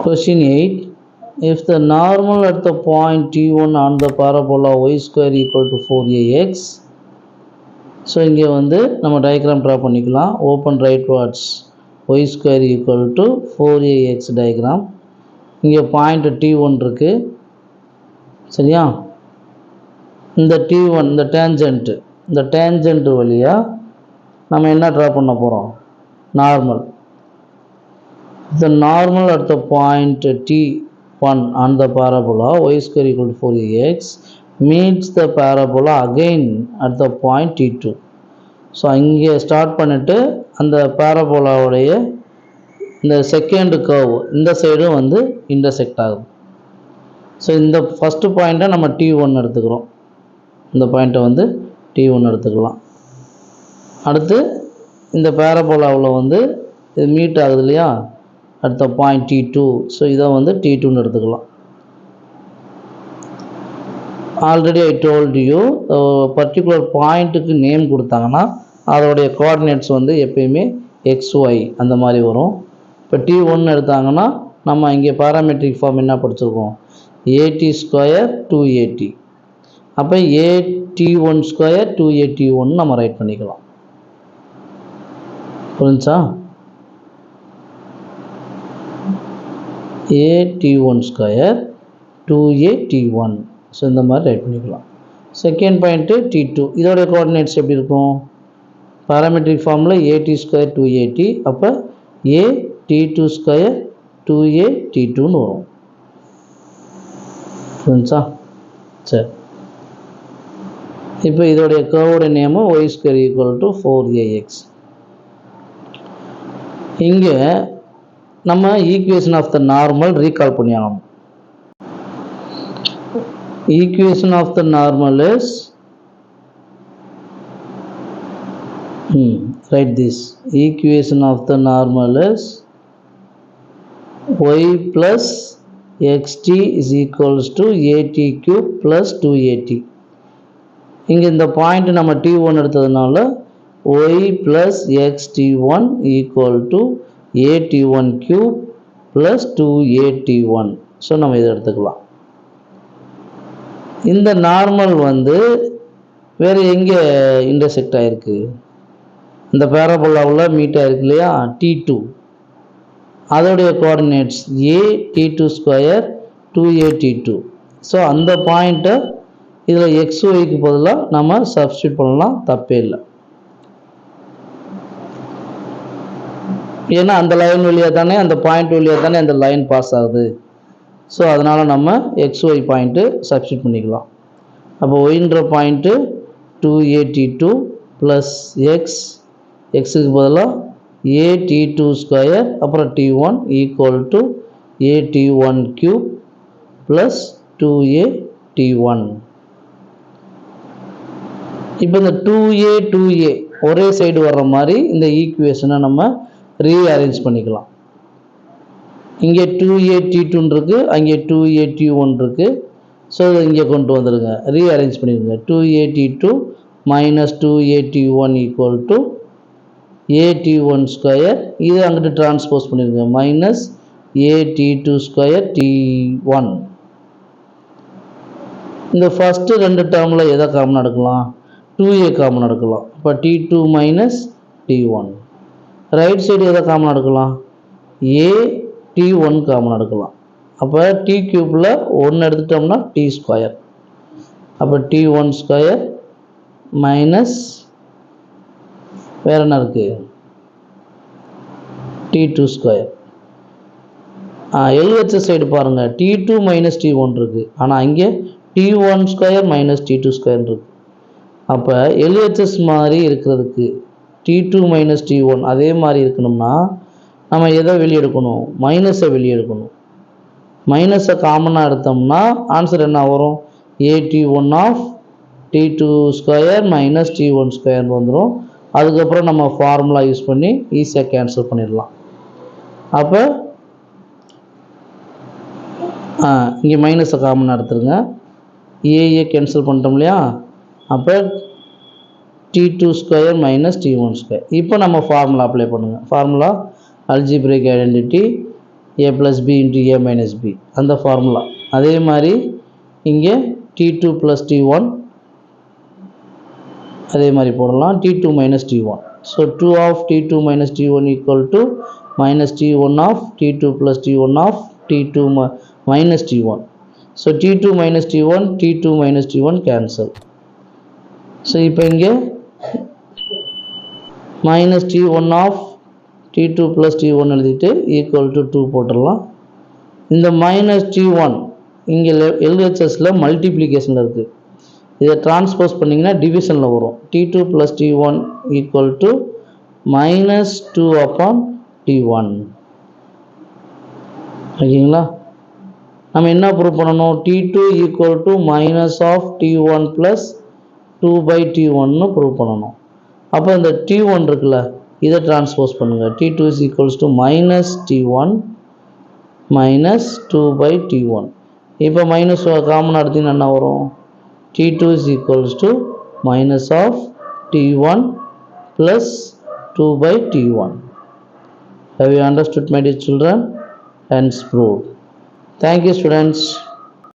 Question 8. If the normal at the point T1 on the parabola y square equal to 4ax, so இங்கே வந்து நம்ம diagram draw பண்ணிக்கலாம். Open right wards y square equal to 4ax diagram. இங்கே point T1 இருக்குது, சரியா? இந்த T1 இந்த tangent வழியாக நம்ம என்ன ட்ரா பண்ண போகிறோம்? Normal. The normal at the point T1 on the parabola y square equal to 4ax meets the parabola again at the point T2. So இங்கே ஸ்டார்ட் பண்ணிவிட்டு அந்த பேரபோலாவுடைய இந்த செகண்ட் கர்வ் இந்த சைடும் வந்து இன்டர்செக்ட் ஆகுது. ஸோ இந்த ஃபஸ்ட்டு பாயிண்ட்டை நம்ம T1 எடுத்துக்கிறோம். இந்த பாயிண்ட்டை வந்து T1 எடுத்துக்கலாம். அடுத்து இந்த பேரபோலாவில் வந்து இது மீட் ஆகுது இல்லையா, at the point T2. So இதை வந்து T2ன்னு எடுத்துக்கலாம். Already I told you, particular பாயிண்ட்டுக்கு நேம் கொடுத்தாங்கன்னா அதோடைய கோஆர்டினேட்ஸ் வந்து எப்பயுமே XY அந்த மாதிரி வரும். இப்போ T1 எடுத்தாங்கன்னா நம்ம இங்கே பாராமெட்ரிக் ஃபார்ம் என்ன படிச்சிருக்கோம்? AT square 2AT. அப்போ AT1 ஸ்கொயர் 2AT1 நம்ம ரைட் பண்ணிக்கலாம். புரிஞ்சா? AT1 square 2AT1. ஸோ இந்த மாதிரி ரைட் பண்ணிக்கலாம். செகண்ட் பாயிண்ட்டு T2, இதோடைய கோஆர்டினேட்ஸ் எப்படி இருக்கும்? பாராமெட்ரிக் ஃபார்மில் AT ஸ்கொயர் 2AT. அப்போ AT2 ஸ்கொயர் 2AT2ன்னு வரும். புரிஞ்சா? சரி, இப்போ இதோடைய கர்வோட name y square equal to 4ax. இங்கே நம்ம equation of the normal recall பண்ணி ஆகணும். Equation of the normal is write this. Equation of the normal is y plus xt is equals to at cube plus 2at. இங்கே இந்த point நம்ம T1 எடுத்ததுனால y plus xt1 equal to at1 cube plus 2at1. So நம்ம இதை எடுத்துக்கலாம். இந்த normal வந்து வேறு எங்கே இன்டர்செக்ட் ஆகிருக்கு? இந்த பேரபோலாவில் மீட் ஆகிருக்கு இல்லையா, T2. அதோடைய coordinates AT2 square 2AT2. So அந்த பாயிண்ட்டை இதில் XYக்கு பதிலாக நம்ம சப்ஸ்டியூட் பண்ணலாம், தப்பே இல்லை. ஏன்னா அந்த லைன் வழியாக தானே, அந்த பாயிண்ட் வழியாக தானே அந்த லைன் பாஸ் ஆகுது. ஸோ அதனால் நம்ம XY பாயிண்ட்டு சப்ஸ்டியூட் பண்ணிக்கலாம். அப்போ ஒய்ன்ற பாயிண்ட்டு 2AT2 ப்ளஸ் எக்ஸுக்கு பதிலாக AT2 ஸ்கொயர் அப்புறம் T1 equal to AT1 cube plus 2AT1. இப்போ இந்த 2A ஒரே சைடு வர்ற மாதிரி இந்த ஈக்குவேஷனை நம்ம ரீஅரேஞ்ச் பண்ணிக்கலாம். இங்கே 2AT2 இருக்குது, அங்கே 2AT1 இருக்குது. ஸோ இதை இங்கே கொண்டு வந்துடுங்க, ரீஅரேஞ்ச் பண்ணிடுங்க. 2AT2 minus 2AT1 equal to AT1 square. இது அங்கிட்டு டிரான்ஸ்போஸ் பண்ணிடுங்க, மைனஸ் AT2 ஸ்கொயர் T1. இந்த ஃபஸ்ட்டு ரெண்டு டேர்மில் எதை காமன் எடுக்கலாம்? 2A காமன் எடுக்கலாம். இப்போ T2 minus T1. Right side எதை காமன் எடுக்கலாம்? AT1 காமன் எடுக்கலாம். அப்போ T கியூப்பில் 1 எடுத்துட்டோம்னா T ஸ்கொயர். அப்போ T1 ஸ்கொயர் மைனஸ் வேறு என்ன இருக்குது? T2 square. LHS சைடு பாருங்கள், T2 மைனஸ் T1 இருக்குது, ஆனால் இங்கே T1 square minus T2 square இருக்குது. அப்போ LHS மாதிரி இருக்கிறதுக்கு T2 மைனஸ் T1 அதே மாதிரி இருக்கணும்னா நம்ம எதை வெளியே எடுக்கணும்? மைனஸை வெளியே எடுக்கணும். மைனஸை காமனாக எடுத்தோம்னா ஆன்சர் என்ன வரும்? AT1 of T2 square minus T1 square வந்துடும். அதுக்கப்புறம் நம்ம ஃபார்முலா யூஸ் பண்ணி ஈஸியாக கேன்சல் பண்ணிடலாம். அப்போ இங்கே மைனஸை காமனாக எடுத்துருங்க, ஏஏ கேன்சல் பண்ணிட்டோம் இல்லையா. அப்போ T2 square minus T1 square. இப்போ நம்ம ஃபார்முலா அப்ளை பண்ணுங்கள். Formula algebraic identity a plus b into a minus b அந்த ஃபார்முலா. அதே மாதிரி இங்கே t2 plus t1 அதே மாதிரி போடலாம், t2 minus t1. So 2 of t2 minus t1 equal to minus t1 of t2 plus t1 of t2 minus t1. So t2 minus t1, t2 minus t1 cancel. So இப்போ இங்கே minus t1 of t2 plus t1 எழுதிட்டு equal to 2 போட்டுடலாம். இந்த minus t1 இங்கே LHSல மல்டிப்ளிகேஷனில் இருக்குது, இதை transpose பண்ணிங்கன்னா டிவிஷனில் வரும். t2 plus t1 equal to minus 2 upon t1. ஓகேங்களா? நம்ம என்ன ப்ரூவ் பண்ணணும்? t2 equal to minus of t1 plus 2 by t1 prove பண்ணணும். அப்போ இந்த t1 இருக்குல்ல, இதை டிரான்ஸ்போஸ் பண்ணுங்கள். t2 is equals to minus t1 minus 2 by t1. இப்போ மைனஸ் காமனாக எடுத்தீங்கன்னா என்ன வரும்? t2 is equals to minus of t1 plus 2 by t1. Have you understood, my dear children? Hence proved. Thank you, students.